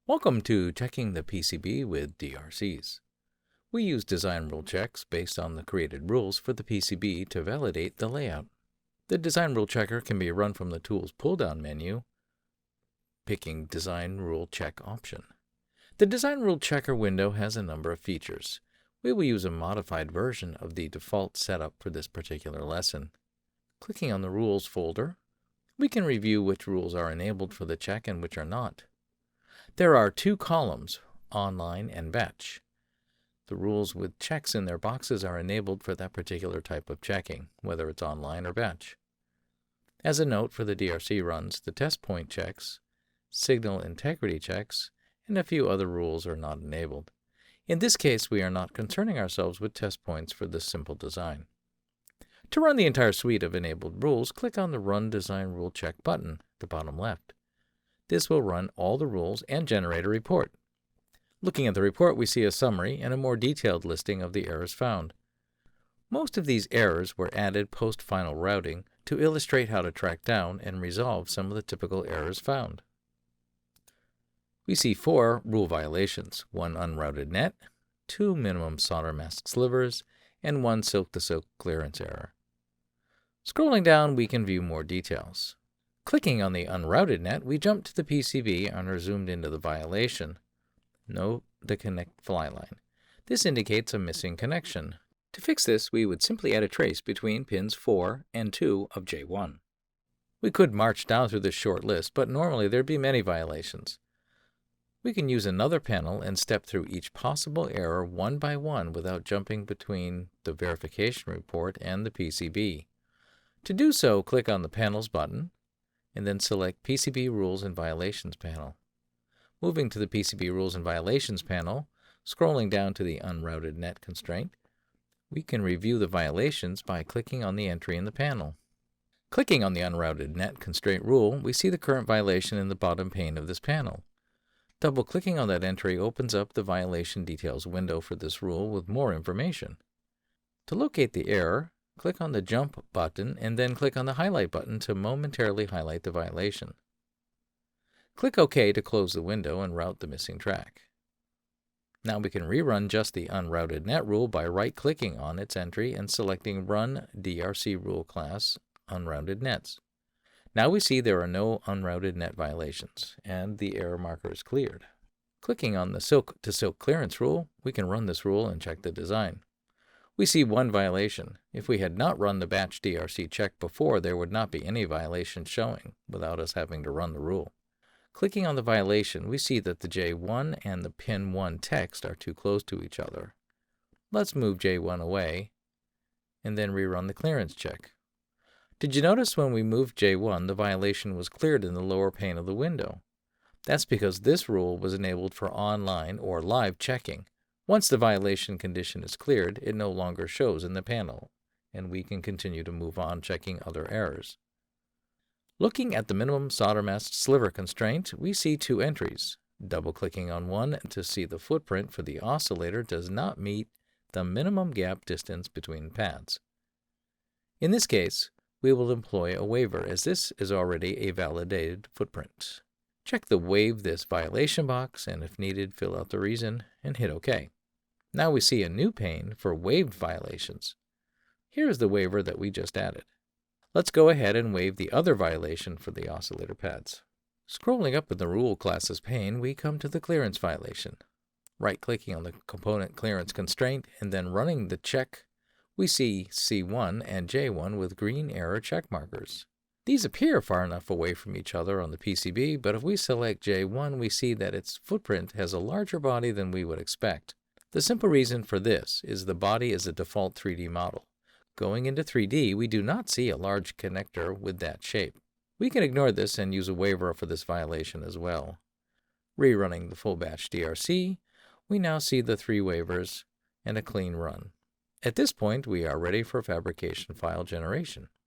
Welcome to Checking the PCB with DRCs. We use design rule checks based on the created rules for the PCB to validate the layout. The design rule checker can be run from the Tools pull-down menu, picking Design Rule Check option. The design rule checker window has a number of features. We will use a modified version of the default setup for this particular lesson. Clicking on the Rules folder, we can review which rules are enabled for the check and which are not. There are two columns, online and batch. The rules with checks in their boxes are enabled for that particular type of checking, whether it's online or batch. As a note for the DRC runs, the test point checks, signal integrity checks, and a few other rules are not enabled. In this case, we are not concerning ourselves with test points for this simple design. To run the entire suite of enabled rules, click on the Run Design Rule Check button at the bottom left. This will run all the rules and generate a report. Looking at the report, we see a summary and a more detailed listing of the errors found. Most of these errors were added post-final routing to illustrate how to track down and resolve some of the typical errors found. We see 4 rule violations, 1 unrouted net, 2 minimum solder mask slivers, and 1 silk-to-silk clearance error. Scrolling down, we can view more details. Clicking on the unrouted net, we jump to the PCB and are zoomed into the violation. Note the connect fly line. This indicates a missing connection. To fix this, we would simply add a trace between pins 4 and 2 of J1. We could march down through this short list, but normally there'd be many violations. We can use another panel and step through each possible error one by one without jumping between the verification report and the PCB. To do so, click on the Panels button, and then select PCB Rules and Violations panel. Moving to the PCB Rules and Violations panel, scrolling down to the Unrouted Net constraint, we can review the violations by clicking on the entry in the panel. Clicking on the Unrouted Net constraint rule, we see the current violation in the bottom pane of this panel. Double-clicking on that entry opens up the Violation Details window for this rule with more information. To locate the error, click on the Jump button and then click on the Highlight button to momentarily highlight the violation. Click OK to close the window and route the missing track. Now we can rerun just the unrouted net rule by right-clicking on its entry and selecting Run DRC Rule Class Unrouted Nets. Now we see there are no unrouted net violations, and the error marker is cleared. Clicking on the silk-to-silk clearance rule, we can run this rule and check the design. We see 1 violation. If we had not run the batch DRC check before, there would not be any violations showing without us having to run the rule. Clicking on the violation, we see that the J1 and the pin 1 text are too close to each other. Let's move J1 away and then rerun the clearance check. Did you notice when we moved J1, the violation was cleared in the lower pane of the window? That's because this rule was enabled for online or live checking. Once the violation condition is cleared, it no longer shows in the panel, and we can continue to move on checking other errors. Looking at the minimum solder mask sliver constraint, we see 2 entries. Double-clicking on one to see the footprint for the oscillator does not meet the minimum gap distance between pads. In this case, we will employ a waiver as this is already a validated footprint. Check the Waive This Violation box and if needed, fill out the reason and hit OK. Now we see a new pane for waived violations. Here is the waiver that we just added. Let's go ahead and waive the other violation for the oscillator pads. Scrolling up in the Rule Classes pane, we come to the clearance violation. Right-clicking on the component clearance constraint and then running the check, we see C1 and J1 with green error check markers. These appear far enough away from each other on the PCB, but if we select J1, we see that its footprint has a larger body than we would expect. The simple reason for this is the body is a default 3D model. Going into 3D, we do not see a large connector with that shape. We can ignore this and use a waiver for this violation as well. Rerunning the full batch DRC, we now see the 3 waivers and a clean run. At this point, we are ready for fabrication file generation.